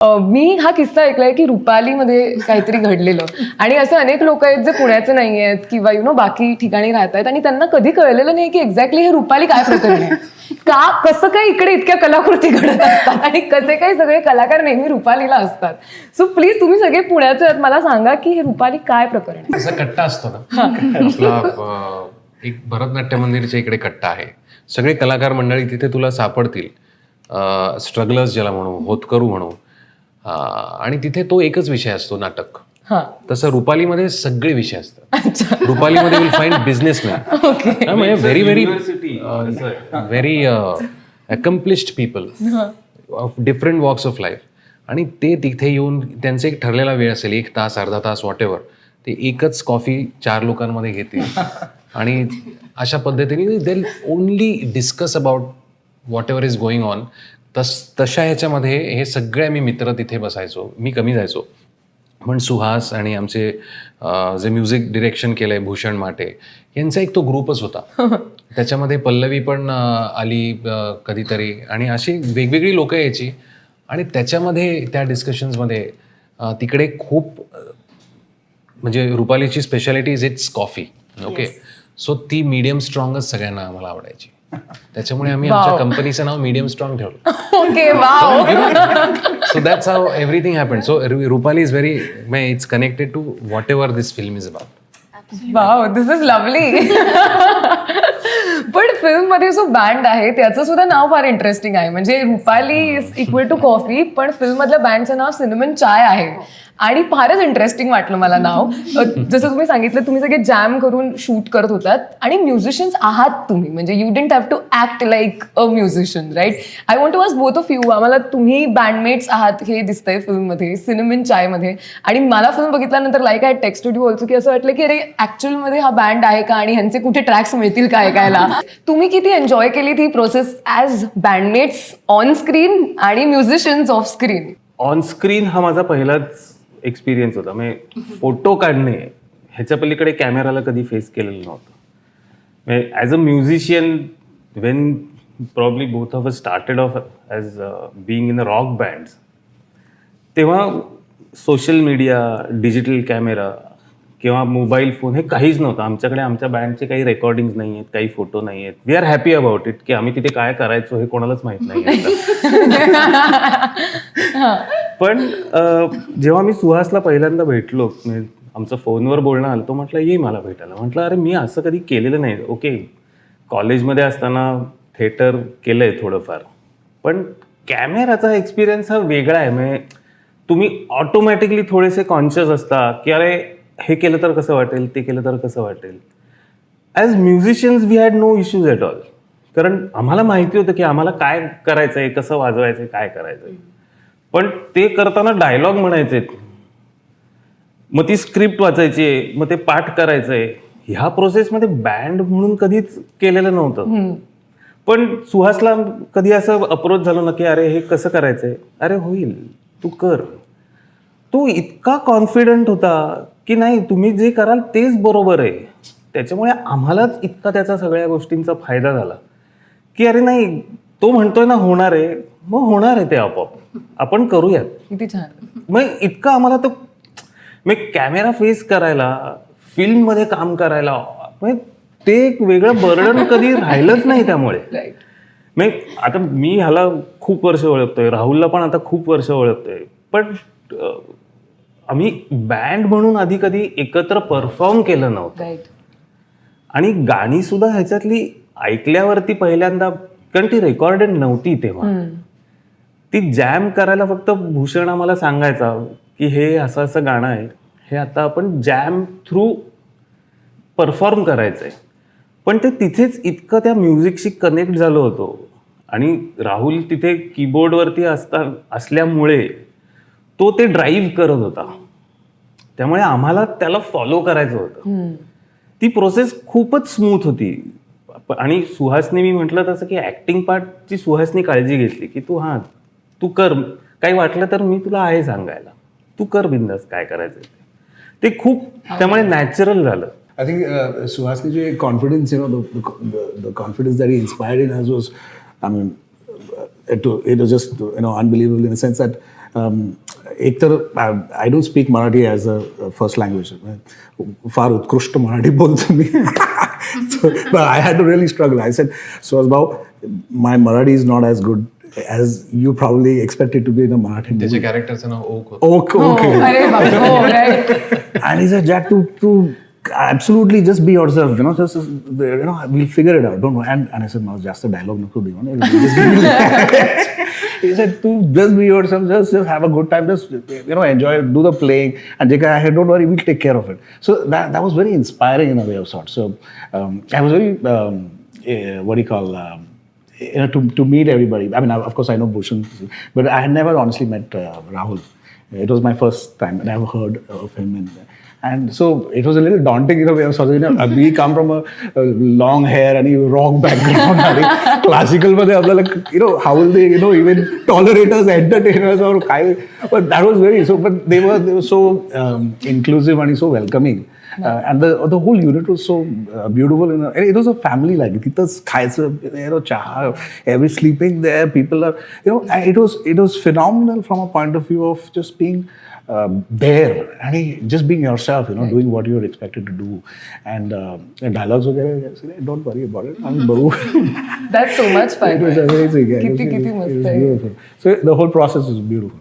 मी हा किस्सा ऐकलाय की रुपालीमध्ये काहीतरी घडलेलं आणि असं अनेक लोक आहेत जे पुण्याचे नाही आहेत किंवा बाकी ठिकाणी राहत आहेत आणि त्यांना कधी कळलेलं नाही की एक्झॅक्टली हे रुपाली काय प्रकरण आहे, का कसं काय इकडे इतक्या कलाकृती घडत असतात आणि कसे काय सगळे कलाकार नेहमी रुपालीला असतात. सो प्लीज तुम्ही सगळे पुण्याचे आहेत, मला सांगा की हे रुपाली काय प्रकरण आहे. असा कट्टा असतो ना आपला, एक भरतनाट्य मंदिरच्या इकडे कट्टा आहे. सगळे कलाकार मंडळी तिथे तुला सापडतील, स्ट्रगलर्स ज्याला म्हणू, होतकरू म्हणू, आणि तिथे तो एकच विषय असतो, नाटक. तसं रुपालीमध्ये सगळे विषय असतात. रुपालीमध्ये विल फाइंड बिझनेसमॅन, म्हणजे very very very accomplished people of different walks of life. आणि ते तिथे येऊन त्यांचा एक ठरलेला वेळ असेल, 1 तास, अर्धा तास, वॉट एव्हर, ते एकच कॉफी 4 लोकांमध्ये घेतील आणि अशा पद्धतीने they only discuss about what ever is going on. तशा ह्याच्यामध्ये हे सगळे आम्ही मित्र तिथे बसायचो. मी कमी जायचो, पण सुहास आणि आमचे जे म्युझिक डिरेक्शन केलं आहे भूषण माटे यांचा एक तो ग्रुपच होता. त्याच्यामध्ये पल्लवी पण आली कधीतरी, आणि अशी वेगवेगळी लोकं यायची. आणि त्याच्यामध्ये त्या डिस्कशन्समध्ये तिकडे खूप म्हणजे रुपालीची speciality is it's coffee. Okay, so ती मीडियम स्ट्रॉंगच सगळ्यांना आम्हाला आवडायची. त्याच्यामुळे आम्ही आमच्या कंपनीचं नाव मीडियम स्ट्रॉंग ठेवलं. Okay, wow. So that's how everything happened. So Rupali is very, it's connected to whatever this film is about. Wow, this is lovely. पण फिल्म मध्ये जो बँड आहे त्याचं सुद्धा नाव फार इंटरेस्टिंग आहे. म्हणजे Rupali is equal to coffee, पण फिल्म मधल्या बँडचं नाव सिनेमन चाय आहे. आणि फारच इंटरेस्टिंग वाटलं मला नाव. जसं तुम्ही सांगितलं, तुम्ही सगळे जॅम करून शूट करत होतात आणि म्युझिशियन्स आहात तुम्ही, म्हणजे you didn't have to act like a musician, right? I want to ask both of you, आम्हाला तुम्ही बँडमेट्स आहात हे दिसतंय फिल्ममध्ये, सिनेमन चायमध्ये. आणि मला फिल्म बघितल्यानंतर like I texted you also की असं वाटलं की अरे ऍक्च्युअलमध्ये हा बँड आहे का आणि ह्यांचे कुठे ट्रॅक्स मिळतील का ऐकायला. तुम्ही किती एन्जॉय केली ती प्रोसेस ॲज बँडमेट्स ऑन स्क्रीन आणि musicians of screen? On screen हा माझा पहिलाच एक्सपिरियन्स होता. म्हणजे फोटो काढणे ह्याच्या पलीकडे कॅमेराला कधी फेस केलेलं नव्हतं. म्हणजे as a musician, Wien probably both of us started off as being in a rock bands, तेव्हा सोशल मीडिया, डिजिटल कॅमेरा किंवा मोबाईल फोन हे काहीच नव्हतं आमच्याकडे. आमच्या बँडचे काही रेकॉर्डिंग्स नाही आहेत, काही फोटो नाही आहेत. We are happy about it की आम्ही तिथे काय करायचो हे कोणालाच माहीत नाही. पण जेव्हा मी सुहासला पहिल्यांदा भेटलो, आमचं फोनवर बोलणं आलं, तो म्हटलं ये मला भेटायला. म्हटलं अरे मी असं कधी केलेलं नाही. ओके, कॉलेजमध्ये असताना थिएटर केलं आहे थोडंफार, पण कॅमेराचा एक्सपिरियन्स हा वेगळा आहे. म्हणजे तुम्ही ऑटोमॅटिकली थोडेसे कॉन्शियस असता की अरे हे केलं तर कसं वाटेल, ते केलं तर कसं वाटेल. As musicians we had no issues at all, कारण आम्हाला माहिती होतं की आम्हाला काय करायचं आहे, कसं वाजवायचं आहे, काय करायचं आहे. पण ते करताना डायलॉग म्हणायचे, मग ती स्क्रिप्ट वाचायची आहे, मग ते पाठ करायचं आहे. ह्या प्रोसेसमध्ये बँड म्हणून कधीच केलेलं नव्हतं. पण सुहासला कधी असं अप्रोच झालं ना की अरे हे कसं करायचं आहे, अरे होईल, तू कर. तो इतका कॉन्फिडंट होता की नाही तुम्ही जे कराल तेच बरोबर आहे. त्याच्यामुळे आम्हालाच इतका त्याचा सगळ्या गोष्टींचा फायदा झाला की अरे नाही, तो म्हणतोय ना होणार आहे, मग होणार आहे ते आपोआप, आपण करूयात. किती छान. मग इतकं आम्हाला तो मग कॅमेरा फेस करायला, फिल्ममध्ये काम करायला, मग ते एक वेगळं बर्डन कधी राहिलंच नाही. त्यामुळे मग आता मी ह्याला खूप वर्ष ओळखतोय, राहुलला पण आता खूप वर्ष ओळखतोय, पण आम्ही बँड म्हणून आधी कधी एकत्र परफॉर्म केलं नव्हतं. आणि गाणी सुद्धा ह्याच्यातली ऐकल्यावरती पहिल्यांदा, कारण ती रेकॉर्डेड नव्हती तेव्हा, ती जॅम करायला फक्त भूषण आम्हाला सांगायचा की हे असं असं गाणं आहे, हे आता आपण जॅम थ्रू परफॉर्म करायचं आहे. पण ते तिथेच इतकं त्या म्युझिकशी कनेक्ट झालो होतो. आणि राहुल तिथे कीबोर्डवरती असल्यामुळे तो ते ड्राईव्ह करत होता, त्यामुळे आम्हाला त्याला फॉलो करायचं होतं. ती प्रोसेस खूपच स्मूथ होती. आणि सुहासने, मी म्हटलं तसं की ॲक्टिंग पार्टची सुहासने काळजी घेतली की तू कर, काही वाटलं तर मी तुला आहे सांगायला, तू कर बिंदास काय करायचं ते खूप त्यामुळे नॅचरल झालं. I think Suhasni ji, confidence, the confidence that he inspired in us was, I mean, it was just, unbelievable in the sense that एक तर I don't speak Marathi as a first language. फार उत्कृष्ट मराठी बोलतो मी. I had to really struggle. I said Suhas bhau, my Marathi is not as good as you probably expected to be in a Marathi movie. त्याच्या कॅरेक्टरचं नाव okay होतं. Okay. अरे बापरे, हो, right. And he said, Jack, to absolutely just be yourself, we'll figure it out. Don't worry. And I said, no, just a dialogue, no, just give me he said, to just be yourself, just have a good time, just enjoy, do the playing. And Jeka, I said, don't worry, we'll take care of it. So that was very inspiring in a way of sorts. So I was very, what do you call, to meet everybody. I mean, of course, I know Bhushan, but I had never honestly met Rahul. It was my first time, and I've heard of him. And so it was a little daunting in a way of sorts. We come from a long hair and rock background. And classical, how will they, even tolerate us, entertain us, or but that was very so. But they were so inclusive and so welcoming. And the whole unit was so beautiful. It was a family like it. Chaha, every sleeping there, people are, and it was phenomenal from a point of view of just being there and just being yourself, doing what you're expected to do. And dialogues, don't worry about it. I mean, That's so much fun. it was amazing. किती मस्त आहे. It was beautiful. So the whole process was beautiful.